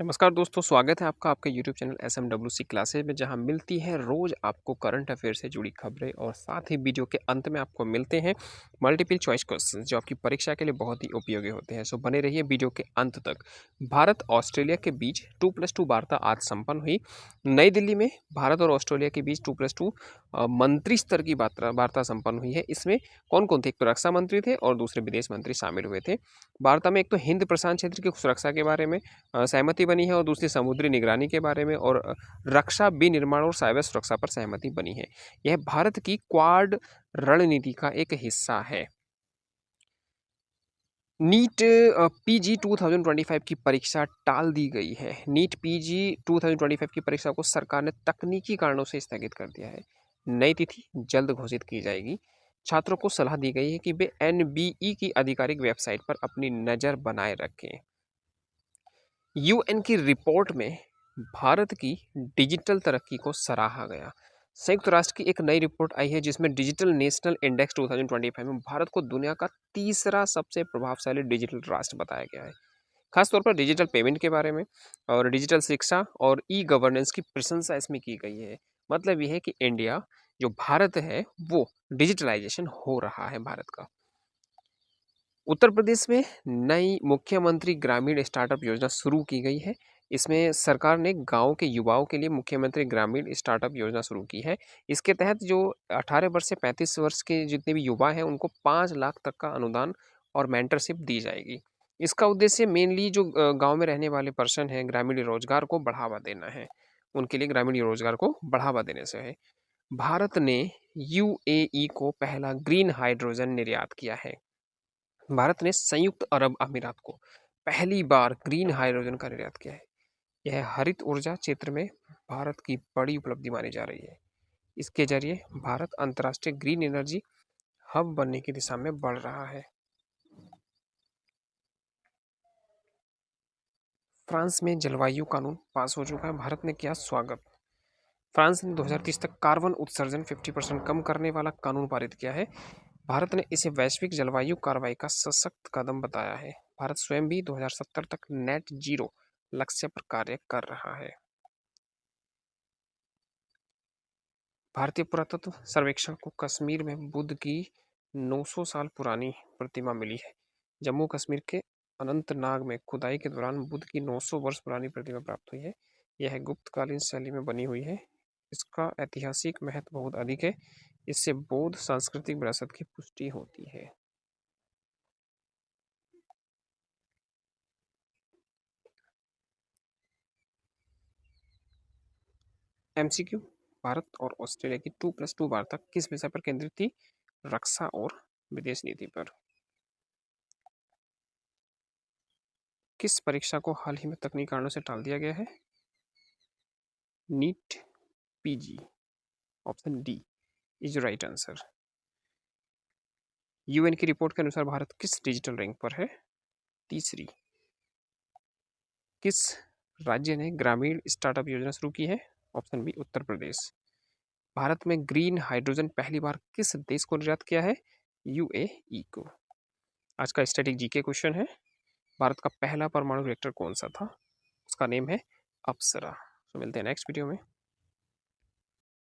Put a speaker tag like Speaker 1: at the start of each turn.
Speaker 1: नमस्कार दोस्तों, स्वागत है आपका आपके यूट्यूब चैनल SMWC क्लासेज में, जहां मिलती है रोज़ आपको करंट अफेयर से जुड़ी खबरें और साथ ही वीडियो के अंत में आपको मिलते हैं मल्टीपल चॉइस क्वेश्चंस जो आपकी परीक्षा के लिए बहुत ही उपयोगी होते हैं। सो बने रहिए वीडियो के अंत तक। भारत ऑस्ट्रेलिया के बीच 2+2 वार्ता आज संपन्न हुई। नई दिल्ली में भारत और ऑस्ट्रेलिया के बीच 2+2 मंत्री स्तर की वार्ता संपन्न हुई है। इसमें कौन कौन थे? एक तो रक्षा मंत्री थे और दूसरे विदेश मंत्री शामिल हुए थे। वार्ता में एक तो हिंद प्रशांत क्षेत्र की सुरक्षा के बारे में सहमति बनी है और दूसरी समुद्री निगरानी के बारे में और रक्षा विनिर्माण और साइबर सुरक्षा पर सहमति बनी है। यह भारत की क्वाड रणनीति का एक हिस्सा है। नीट पीजी 2025 की परीक्षा टाल दी गई है। नीट पीजी 2025 की परीक्षा को सरकार ने तकनीकी कारणों से स्थगित कर दिया है। नई तिथि जल्द घोषित की जाएगी। छात्रों को सलाह दी गई है कि वे एनबीई की आधिकारिक वेबसाइट पर अपनी नज़र बनाए रखें। यूएन की रिपोर्ट में भारत की डिजिटल तरक्की को सराहा गया। संयुक्त राष्ट्र की एक नई रिपोर्ट आई है जिसमें डिजिटल नेशनल इंडेक्स 2025 में भारत को दुनिया का तीसरा सबसे प्रभावशाली डिजिटल राष्ट्र बताया गया है। खासतौर पर डिजिटल पेमेंट के बारे में और डिजिटल शिक्षा और ई गवर्नेंस की प्रशंसा इसमें की गई है। मतलब यह है कि इंडिया जो भारत है वो डिजिटलाइजेशन हो रहा है भारत का। उत्तर प्रदेश में नई मुख्यमंत्री ग्रामीण स्टार्टअप योजना शुरू की गई है। इसमें सरकार ने गांव के युवाओं के लिए मुख्यमंत्री ग्रामीण स्टार्टअप योजना शुरू की है। इसके तहत जो 18 वर्ष से 35 वर्ष के जितने भी युवा हैं उनको 5 लाख तक का अनुदान और मेंटरशिप दी जाएगी। इसका उद्देश्य मेनली जो गांव में रहने वाले पर्सन हैं, ग्रामीण रोजगार को बढ़ावा देना है। उनके लिए ग्रामीण रोजगार को बढ़ावा देने से है। भारत ने यूएई को पहला ग्रीन हाइड्रोजन निर्यात किया है। भारत ने संयुक्त अरब अमीरात को पहली बार ग्रीन हाइड्रोजन का निर्यात किया है। यह हरित ऊर्जा क्षेत्र में भारत की बड़ी उपलब्धि मानी जा रही है। इसके जरिए भारत अंतर्राष्ट्रीय ग्रीन एनर्जी हब बनने की दिशा में बढ़ रहा है। फ्रांस में जलवायु कानून पास हो चुका है। भारत ने किया स्वागत। फ्रांस ने 2030 तक कार्बन उत्सर्जन 50% कम करने वाला कानून पारित किया है। भारत ने इसे वैश्विक जलवायु कार्रवाई का सशक्त कदम बताया है। भारत स्वयं भी 2070 तक नेट जीरो लक्ष्य पर कार्य कर रहा है। भारतीय पुरातत्व सर्वेक्षण को कश्मीर में बुद्ध की 900 साल पुरानी प्रतिमा मिली है। जम्मू कश्मीर के अनंतनाग में खुदाई के दौरान बुद्ध की 900 वर्ष पुरानी प्रतिमा प्राप्त हुई है। यह गुप्तकालीन शैली में बनी हुई है। इसका ऐतिहासिक महत्व बहुत अधिक है। इससे बौद्ध सांस्कृतिक विरासत की पुष्टि होती है। एमसीक्यू, भारत और ऑस्ट्रेलिया की 2+2 वार्ता किस विषय पर केंद्रित थी? रक्षा और विदेश नीति पर। किस परीक्षा को हाल ही में तकनीकी कारणों से टाल दिया गया है? NEET PG. Option D is right answer. UN की रिपोर्ट के अनुसार भारत किस डिजिटल रैंक पर है? तीसरी। किस राज्य ने ग्रामीण स्टार्टअप योजना शुरू की है? Option B Uttar Pradesh. भारत में ग्रीन हाइड्रोजन पहली बार किस देश को निर्यात किया है? यूएई को। आज का स्टैटिक जीके क्वेश्चन है, भारत का पहला परमाणु रिएक्टर कौन सा था? उसका नेम है अप्सरा। तो मिलते हैं नेक्स्ट वीडियो में।